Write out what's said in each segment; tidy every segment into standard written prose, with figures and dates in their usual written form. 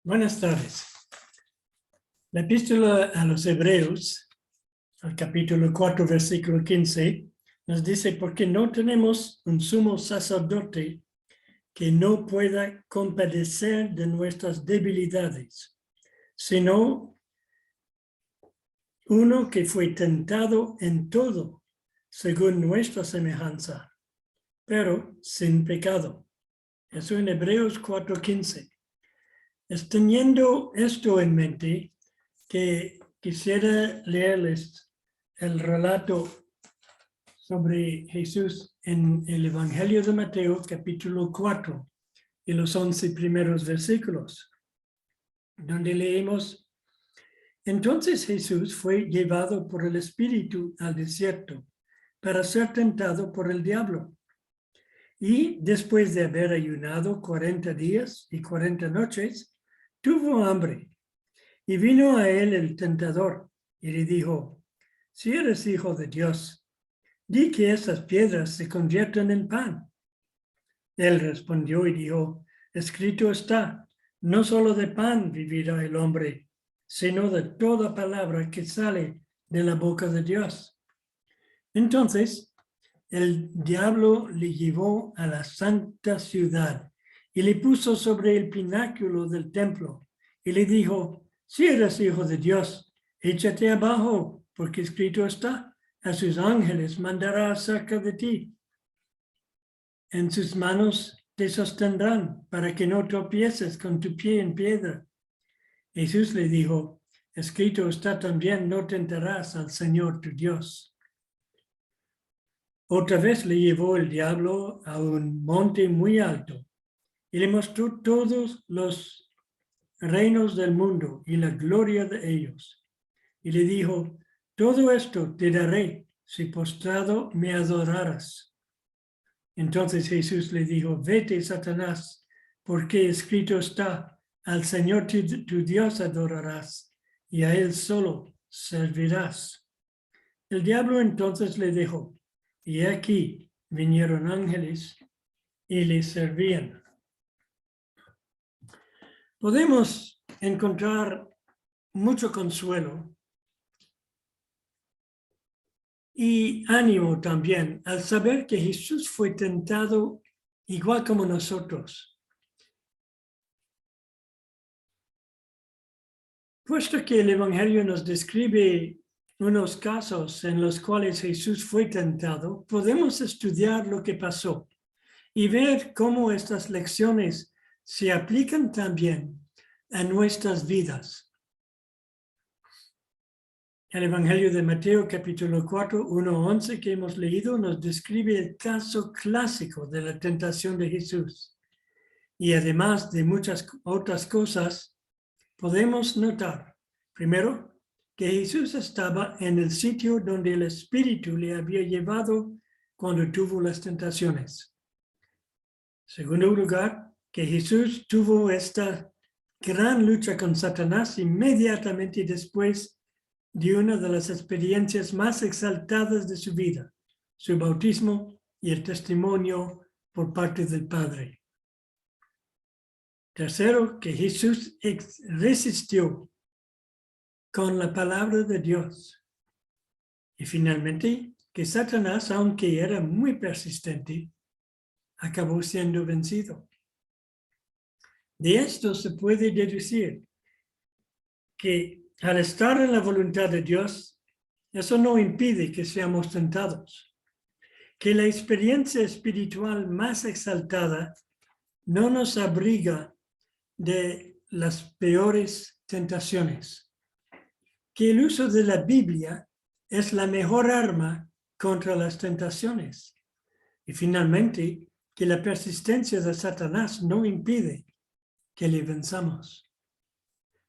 Buenas tardes. La epístola a los Hebreos, al capítulo 4, versículo 15, nos dice, porque no tenemos un sumo sacerdote que no pueda compadecer de nuestras debilidades, sino uno que fue tentado en todo, según nuestra semejanza, pero sin pecado. Eso en Hebreos 4:15. Teniendo esto en mente, que quisiera leerles el relato sobre Jesús en el Evangelio de Mateo, capítulo 4, y los 11 primeros versículos, donde leemos: Entonces Jesús fue llevado por el Espíritu al desierto para ser tentado por el diablo. Y después de haber ayunado 40 días y 40 noches, tuvo hambre. Y vino a él el tentador y le dijo: si eres hijo de Dios, di que esas piedras se conviertan en pan. Él respondió y dijo: escrito está, no solo de pan vivirá el hombre, sino de toda palabra que sale de la boca de Dios. Entonces el diablo le llevó a la santa ciudad y le puso sobre el pináculo del templo y le dijo: si eres hijo de Dios, échate abajo, porque escrito está, a sus ángeles mandará acerca de ti. En sus manos te sostendrán para que no tropieces con tu pie en piedra. Jesús le dijo: escrito está también, no tentarás al Señor tu Dios. Otra vez le llevó el diablo a un monte muy alto y le mostró todos los reinos del mundo y la gloria de ellos. Y le dijo: todo esto te daré si postrado me adoraras. Entonces Jesús le dijo: vete, Satanás, porque escrito está, al Señor tu Dios adorarás y a él solo servirás. El diablo entonces le dejó, y aquí vinieron ángeles y le servían. Podemos encontrar mucho consuelo y ánimo también al saber que Jesús fue tentado igual como nosotros. Puesto que el Evangelio nos describe unos casos en los cuales Jesús fue tentado, podemos estudiar lo que pasó y ver cómo estas lecciones se aplican también a nuestras vidas. El Evangelio de Mateo, capítulo 4, 1-11, que hemos leído, nos describe el caso clásico de la tentación de Jesús. Y además de muchas otras cosas, podemos notar, primero, que Jesús estaba en el sitio donde el Espíritu le había llevado cuando tuvo las tentaciones. Segundo lugar, que Jesús tuvo esta gran lucha con Satanás inmediatamente después de una de las experiencias más exaltadas de su vida, su bautismo y el testimonio por parte del Padre. Tercero, que Jesús resistió con la palabra de Dios. Y finalmente, que Satanás, aunque era muy persistente, acabó siendo vencido. De esto se puede deducir que al estar en la voluntad de Dios, eso no impide que seamos tentados. Que la experiencia espiritual más exaltada no nos abriga de las peores tentaciones. Que el uso de la Biblia es la mejor arma contra las tentaciones. Y finalmente, que la persistencia de Satanás no impide que le venzamos.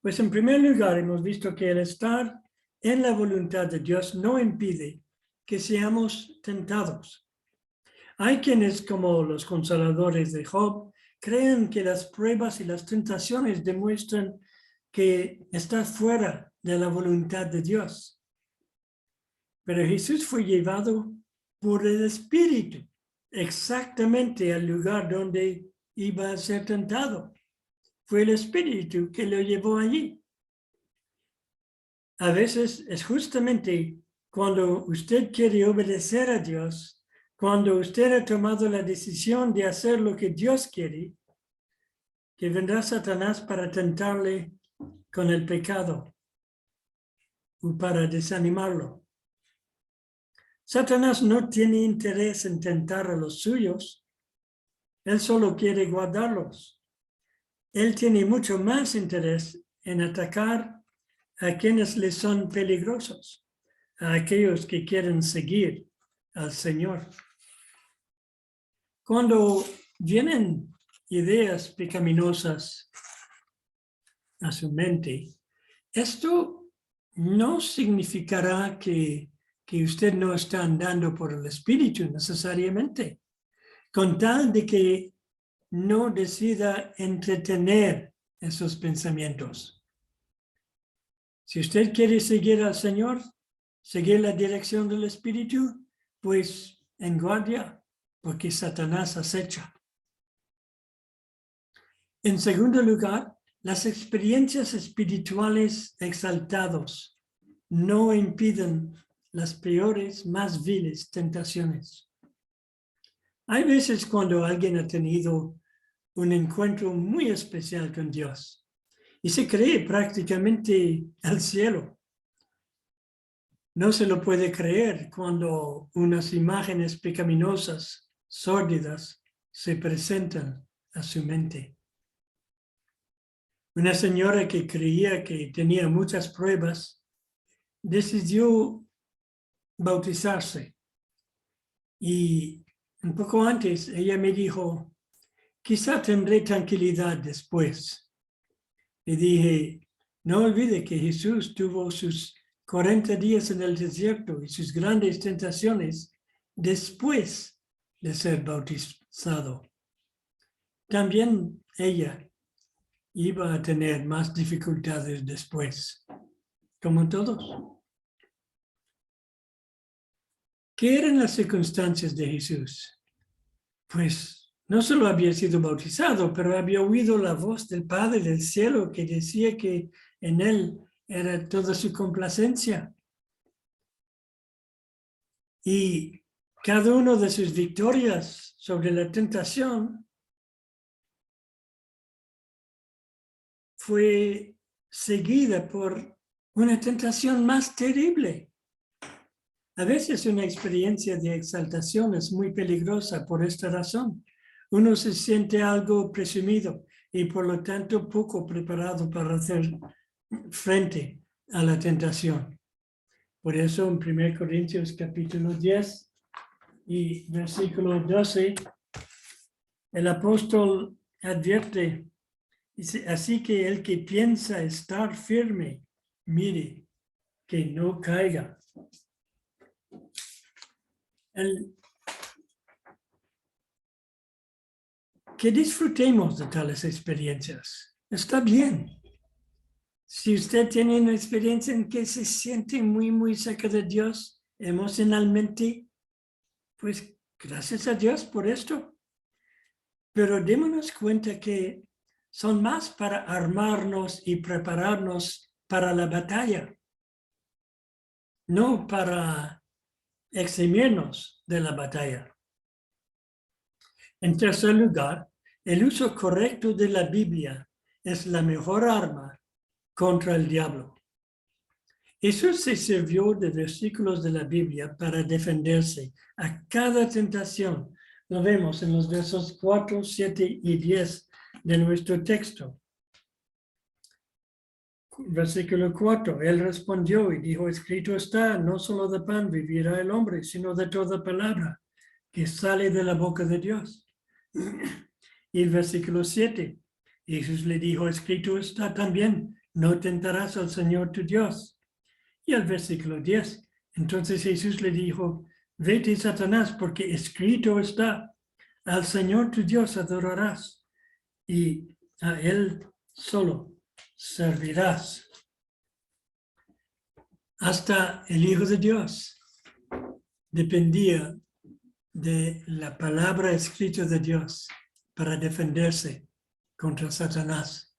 Pues en primer lugar hemos visto que el estar en la voluntad de Dios no impide que seamos tentados. Hay quienes, como los consoladores de Job, creen que las pruebas y las tentaciones demuestran que estás fuera de la voluntad de Dios. Pero Jesús fue llevado por el Espíritu exactamente al lugar donde iba a ser tentado. fue el Espíritu que lo llevó allí. A veces es justamente cuando usted quiere obedecer a Dios, cuando usted ha tomado la decisión de hacer lo que Dios quiere, que vendrá Satanás para tentarle con el pecado o para desanimarlo. Satanás no tiene interés en tentar a los suyos, él solo quiere guardarlos. Él tiene mucho más interés en atacar a quienes le son peligrosos, a aquellos que quieren seguir al Señor. Cuando vienen ideas pecaminosas a su mente, esto no significará que usted no está andando por el Espíritu necesariamente, con tal de que no decida entretener esos pensamientos. Si usted quiere seguir al Señor, seguir la dirección del Espíritu, pues en guardia, porque Satanás acecha. En segundo lugar, las experiencias espirituales exaltados no impiden las peores, más viles tentaciones. Hay veces cuando alguien ha tenido un encuentro muy especial con Dios y se cree prácticamente al cielo. No se lo puede creer cuando unas imágenes pecaminosas, sórdidas, se presentan a su mente. Una señora que creía que tenía muchas pruebas decidió bautizarse. Y un poco antes ella me dijo, quizá tendré tranquilidad después. Le dije, no olvide que Jesús tuvo sus 40 días en el desierto y sus grandes tentaciones después de ser bautizado. También ella iba a tener más dificultades después, como todos. ¿Qué eran las circunstancias de Jesús? Pues no solo había sido bautizado, pero había oído la voz del Padre del cielo que decía que en él era toda su complacencia. Y cada una de sus victorias sobre la tentación fue seguida por una tentación más terrible. A veces una experiencia de exaltación es muy peligrosa por esta razón. Uno se siente algo presumido y por lo tanto poco preparado para hacer frente a la tentación. Por eso en 1 Corintios capítulo 10 y versículo 12, el apóstol advierte, dice, así que el que piensa estar firme, mire que no caiga. Que disfrutemos de tales experiencias. Está bien. Si usted tiene una experiencia en que se siente muy, muy cerca de Dios emocionalmente, pues gracias a Dios por esto. Pero démonos cuenta que son más para armarnos y prepararnos para la batalla, no para eximirnos de la batalla. En tercer lugar, el uso correcto de la Biblia es la mejor arma contra el diablo. Jesús se sirvió de versículos de la Biblia para defenderse a cada tentación. Lo vemos en los versos 4, 7 y 10 de nuestro texto. Versículo 4, él respondió y dijo, escrito está, no solo de pan vivirá el hombre, sino de toda palabra que sale de la boca de Dios. Y el versículo 7, Jesús le dijo, escrito está también, no tentarás al Señor tu Dios. Y el versículo 10, entonces Jesús le dijo, vete Satanás, porque escrito está, al Señor tu Dios adorarás y a Él solo servirás. Hasta el Hijo de Dios dependía de la palabra escrita de Dios para defenderse contra Satanás.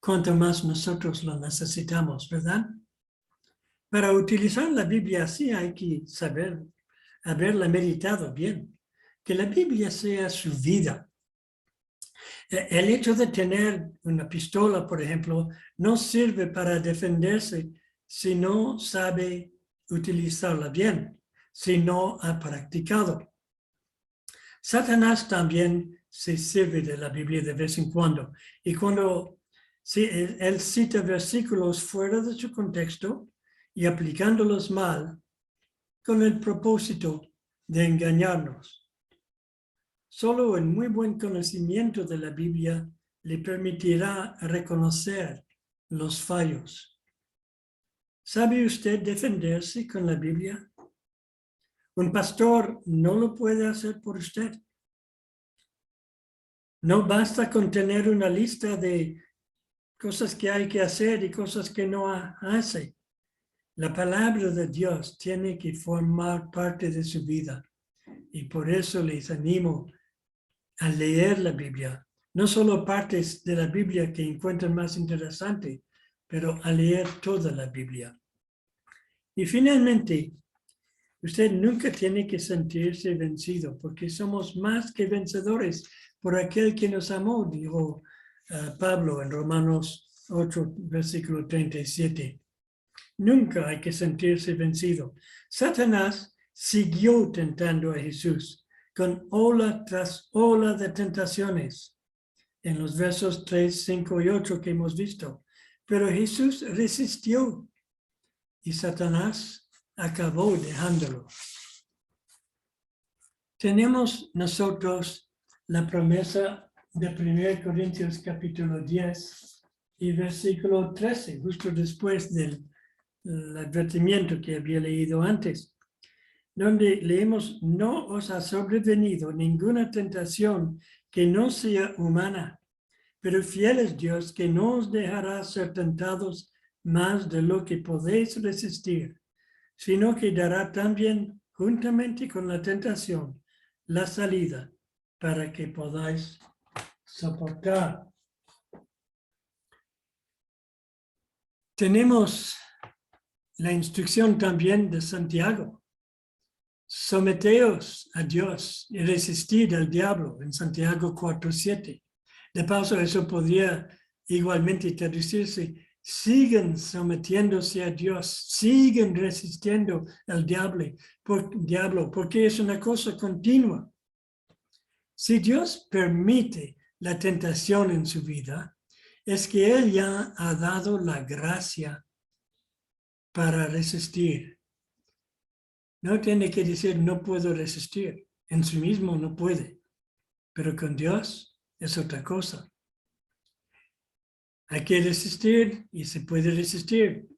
cuanto más nosotros lo necesitamos, ¿verdad? Para utilizar la Biblia así hay que saber, haberla meditado bien, que la Biblia sea su vida. El hecho de tener una pistola, por ejemplo, no sirve para defenderse si no sabe utilizarla bien, si no ha practicado. Satanás también se sirve de la Biblia de vez en cuando. Y cuando él cita versículos fuera de su contexto y aplicándolos mal, con el propósito de engañarnos. Solo el muy buen conocimiento de la Biblia le permitirá reconocer los fallos. ¿Sabe usted defenderse con la Biblia? Un pastor no lo puede hacer por usted. No basta con tener una lista de cosas que hay que hacer y cosas que no hace. La palabra de Dios tiene que formar parte de su vida. Y por eso les animo a leer la Biblia. No solo partes de la Biblia que encuentran más interesante, pero a leer toda la Biblia. Y finalmente, usted nunca tiene que sentirse vencido, porque somos más que vencedores por aquel que nos amó, dijo Pablo en Romanos 8, versículo 37. Nunca hay que sentirse vencido. Satanás siguió tentando a Jesús con ola tras ola de tentaciones en los versos 3, 5 y 8 que hemos visto. Pero Jesús resistió y Satanás acabó dejándolo. Tenemos nosotros la promesa de 1 Corintios capítulo 10 y versículo 13, justo después del advertimiento que había leído antes, donde leemos: no os ha sobrevenido ninguna tentación que no sea humana, pero fiel es Dios, que no os dejará ser tentados más de lo que podéis resistir, sino que dará también, juntamente con la tentación, la salida para que podáis soportar. Tenemos la instrucción también de Santiago: someteos a Dios y resistid al diablo, en Santiago 4:7. De paso, eso podría igualmente traducirse: sigan sometiéndose a Dios, sigan resistiendo al diablo, porque es una cosa continua. Si Dios permite la tentación en su vida, es que Él ya ha dado la gracia para resistir. No tiene que decir no puedo resistir. En sí mismo no puede. Pero con Dios es otra cosa. Hay que resistir y se puede resistir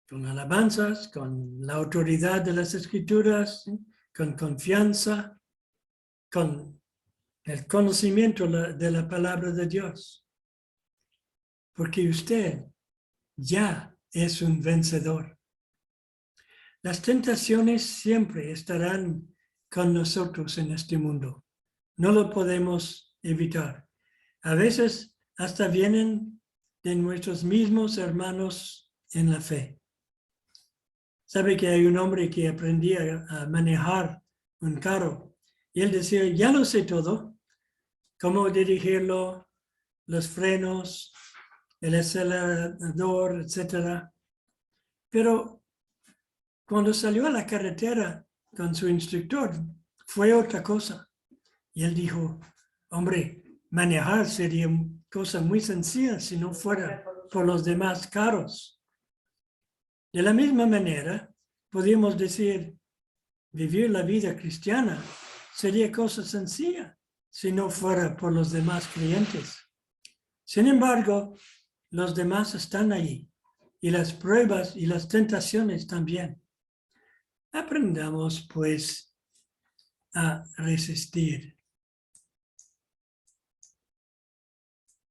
con alabanzas, con la autoridad de las Escrituras, con confianza, con el conocimiento de la palabra de Dios. Porque usted ya es un vencedor. Las tentaciones siempre estarán con nosotros en este mundo. No lo podemos evitar. A veces hasta vienen de nuestros mismos hermanos en la fe. Sabe que hay un hombre que aprendía a manejar un carro y él decía: ya lo sé todo, cómo dirigirlo, los frenos, el acelerador, etc. Pero cuando salió a la carretera con su instructor, fue otra cosa. Y él dijo: hombre, manejar sería una cosa muy sencilla si no fuera por los demás carros. De la misma manera, podríamos decir, vivir la vida cristiana sería cosa sencilla si no fuera por los demás creyentes. Sin embargo, los demás están ahí, y las pruebas y las tentaciones también. Aprendamos, pues, a resistir.